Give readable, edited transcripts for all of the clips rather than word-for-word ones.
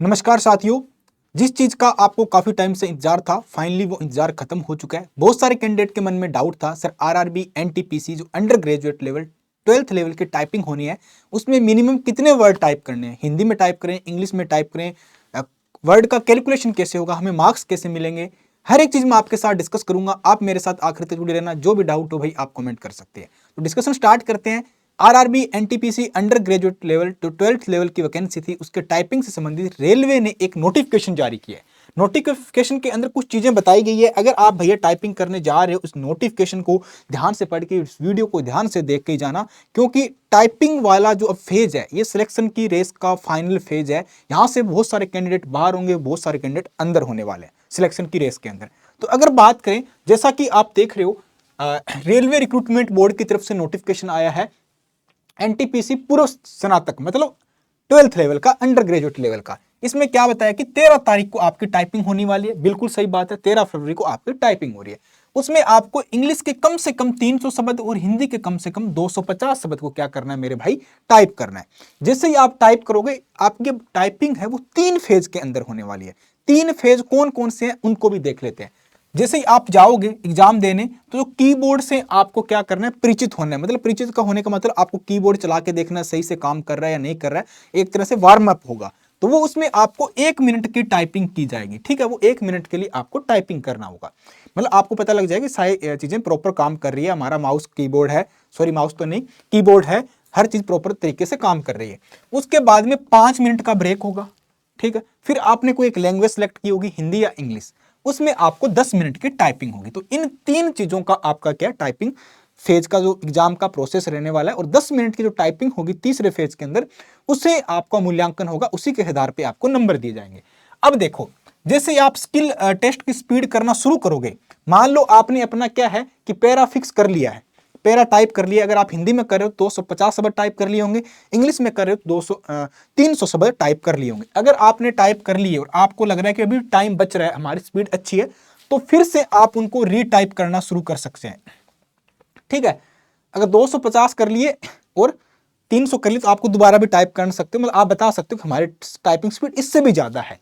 नमस्कार साथियों। जिस चीज का आपको काफी टाइम से इंतजार था, फाइनली वो इंतजार खत्म हो चुका है। बहुत सारे कैंडिडेट के मन में डाउट था, सर आरआरबी एनटीपीसी जो under graduate level 12th level की टाइपिंग होनी है, उसमें मिनिमम कितने वर्ड टाइप करने हैं, हिंदी में टाइप करें, इंग्लिश में टाइप करें, वर्ड का कैलकुलेशन कैसे होगा, हमें मार्क्स कैसे मिलेंगे, हर एक चीज मैं आपके साथ डिस्कस करूंगा। आप मेरे साथ आखिर तक जुड़े रहना। जो भी डाउट हो भाई आप कमेंट कर सकते हैं। तो डिस्कशन स्टार्ट करते हैं। RRB NTPC undergraduate level to 12th level की वैकेंसी थी, उसके टाइपिंग से संबंधित रेलवे ने एक नोटिफिकेशन जारी किया है। नोटिफिकेशन के अंदर कुछ चीजें बताई गई है। अगर आप भैया टाइपिंग करने जा रहे हो, इस नोटिफिकेशन को ध्यान से पढ़ के, इस वीडियो को ध्यान से देख के ही जाना, क्योंकि टाइपिंग वाला जो अब फेज है, ये सिलेक्शन की रेस का फाइनल फेज है। यहां से बहुत सारे कैंडिडेट बाहर होंगे, बहुत सारे कैंडिडेट अंदर होने वाले हैं सिलेक्शन की रेस के अंदर। तो अगर बात करें, जैसा कि आप देख रहे हो, रेलवे रिक्रूटमेंट बोर्ड की तरफ से नोटिफिकेशन आया है एनटीपीसी पूर्व स्नातक मतलब 12th लेवल का, अंडर ग्रेजुएट लेवल का। इसमें क्या बताया कि 13 तारीख को आपकी टाइपिंग होने वाली है। बिल्कुल सही बात है, 13 फरवरी को आपकी टाइपिंग हो रही है। उसमें आपको इंग्लिश के कम से कम 300 शब्द और हिंदी के कम से कम 250 शब्द को क्या करना है मेरे भाई, टाइप करना है। जैसे ही आप टाइप करोगे, आपकी टाइपिंग है वो 3 फेज के अंदर होने वाली है। 3 फेज कौन कौन से हैं उनको भी देख लेते हैं। जैसे ही आप जाओगे एग्जाम देने, तो जो कीबोर्ड से आपको क्या करना है, परिचित होना है। मतलब परिचित का होने का मतलब आपको कीबोर्ड चला के देखना है, सही से काम कर रहा है या नहीं कर रहा है। एक तरह से वार्म अप होगा। तो वो उसमें आपको 1 मिनट की टाइपिंग की जाएगी। ठीक है, वो 1 मिनट के लिए आपको टाइपिंग करना होगा। मतलब आपको पता लग जाएगा सारी चीजें प्रॉपर काम कर रही है, हमारा माउस कीबोर्ड है, सॉरी माउस तो नहीं, कीबोर्ड है, हर चीज प्रॉपर तरीके से काम कर रही है। उसके बाद में 5 मिनट का ब्रेक होगा। ठीक है, फिर आपने कोई एक लैंग्वेज सेलेक्ट की होगी, हिंदी या इंग्लिश, उसमें आपको 10 मिनट की टाइपिंग होगी। तो इन 3 चीजों का आपका क्या टाइपिंग फेज का जो एग्जाम का प्रोसेस रहने वाला है। और 10 मिनट की जो टाइपिंग होगी तीसरे फेज के अंदर, उसे आपका मूल्यांकन होगा, उसी के आधार पे आपको नंबर दिए जाएंगे। अब देखो, जैसे आप स्किल टेस्ट की स्पीड करना शुरू करोगे, मान लो आपने अपना क्या है कि पैरा फिक्स कर लिया है, पैरा टाइप कर लिया। अगर आप हिंदी में कर रहे हो 250 शब्द टाइप कर लिए होंगे, इंग्लिश में कर रहे हो 300 शब्द टाइप कर लिए होंगे। अगर आपने टाइप कर लिए और आपको लग रहा है कि अभी टाइम बच रहा है, हमारी स्पीड अच्छी है, तो फिर से आप उनको रीटाइप करना शुरू कर सकते हैं। ठीक है, अगर 250 कर लिए और 300 कर लिए, तो आपको दोबारा भी टाइप कर सकते हो। मतलब आप बता सकते हो कि हमारी टाइपिंग स्पीड इससे भी ज्यादा है।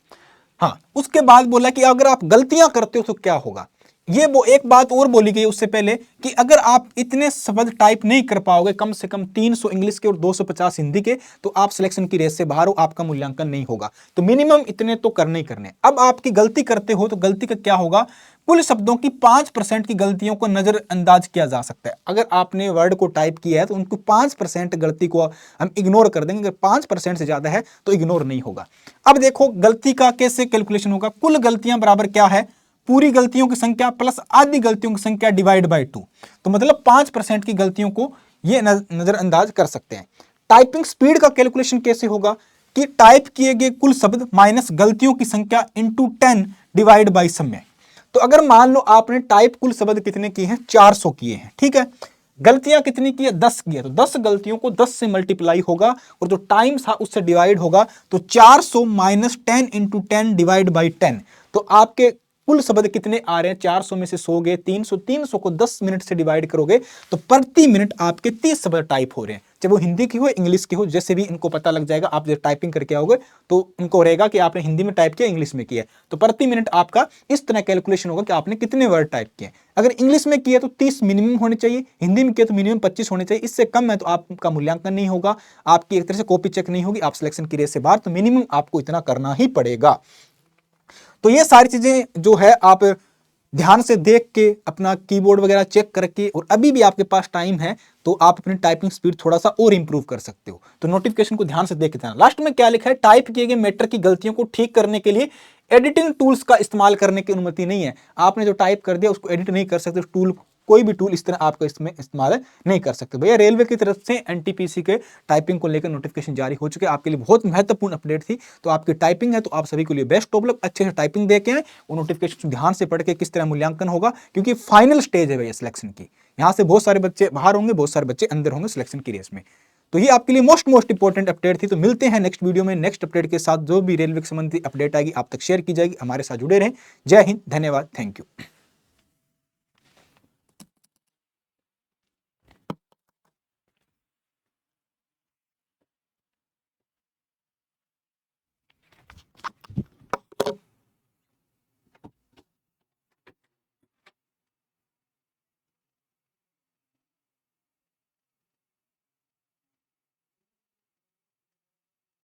हाँ, उसके बाद बोला कि अगर आप गलतियां करते हो तो क्या होगा। ये वो एक बात और बोली गई उससे पहले कि अगर आप इतने शब्द टाइप नहीं कर पाओगे, कम से कम 300 इंग्लिश के और 250 हिंदी के, तो आप सिलेक्शन की रेस से बाहर हो, आपका मूल्यांकन नहीं होगा। तो मिनिमम इतने तो करने ही करने। अब आपकी गलती करते हो तो गलती का क्या होगा, कुल शब्दों की 5% की गलतियों को नजरअंदाज किया जा सकता है। अगर आपने वर्ड को टाइप किया है तो उनको 5% गलती को हम इग्नोर कर देंगे। अगर 5% से ज्यादा है तो इग्नोर नहीं होगा। अब देखो गलती का कैसे कैलकुलेशन होगा। कुल गलतियां बराबर क्या है, पूरी गलतियों की संख्या प्लस आधी गलतियों की संख्या डिवाइड बाय 2। तो मतलब 5% की गलतियों को ये नजरअंदाज कर सकते हैं। टाइपिंग स्पीड का कैलकुलेशन कैसे होगा कि टाइप किए गए कुल शब्द माइनस गलतियों की संख्या इंटू 10 डिवाइड बाई समय। तो अगर मान लो आपने टाइप कुल शब्द कितने किए हैं, 400 किए हैं। ठीक है, गलतियां कितनी की है, 10 की है, तो 10 गलतियों को 10 से मल्टीप्लाई होगा और जो टाइम था उससे डिवाइड होगा। तो 400 माइनस 10 इंटू 10 डिवाइड बाई 10। तो आपके कुल शब्द कितने आ रहे हैं, 400 में से 100 गए 300, 300 को 10 मिनट से डिवाइड करोगे तो प्रति मिनट आपके 30 शब्द टाइप हो रहे हैं। चाहे वो हिंदी की हो इंग्लिश की हो, जैसे भी इनको पता लग जाएगा। आप जब टाइपिंग करके आओगे तो उनको रहेगा कि आपने हिंदी में टाइप किया, इंग्लिश में किया। तो प्रति मिनट आपका इस तरह कैलकुलेशन होगा कि आपने कितने वर्ड टाइप किए। अगर इंग्लिश में किया तो 30 मिनिमम होने चाहिए, हिंदी में किया तो मिनिमम 25 होने चाहिए। इससे कम है तो आपका मूल्यांकन नहीं होगा, आपकी एक तरह से कॉपी चेक नहीं होगी, आप सिलेक्शन की रेस से बाहर। तो मिनिमम आपको इतना करना ही पड़ेगा। तो ये सारी चीजें जो है आप ध्यान से देख के अपना कीबोर्ड वगैरह चेक करके, और अभी भी आपके पास टाइम है तो आप अपनी टाइपिंग स्पीड थोड़ा सा और इंप्रूव कर सकते हो। तो नोटिफिकेशन को ध्यान से देख के जाना। लास्ट में क्या लिखा है, टाइप किए गए मैटर की गलतियों को ठीक करने के लिए एडिटिंग टूल्स का इस्तेमाल करने की अनुमति नहीं है। आपने जो टाइप कर दिया उसको एडिट नहीं कर सकते, टूल कोई भी टूल इस तरह आपका इसमें इस्तेमाल नहीं कर सकते। भैया रेलवे की तरफ से एनटीपीसी के टाइपिंग को लेकर नोटिफिकेशन जारी हो चुके हैं। आपके लिए बहुत महत्वपूर्ण अपडेट थी। तो आपकी टाइपिंग है तो आप सभी के लिए बेस्ट ऑफ लक। अच्छे से टाइपिंग दे के आए और नोटिफिकेशन ध्यान से पढ़ के किस तरह मूल्यांकन होगा, क्योंकि फाइनल स्टेज है भैया सिलेक्शन की। यहाँ से बहुत सारे बच्चे बाहर होंगे, बहुत सारे बच्चे अंदर होंगे सिलेक्शन की रेस में। तो ये आपके लिए मोस्ट इंपॉर्टेंट अपडेट थी। तो मिलते हैं नेक्स्ट वीडियो में नेक्स्ट अपडेट के साथ। जो भी रेलवे से संबंधित अपडेट आएगी आप तक शेयर की जाएगी। हमारे साथ जुड़े रहें। जय हिंद, धन्यवाद, थैंक यू।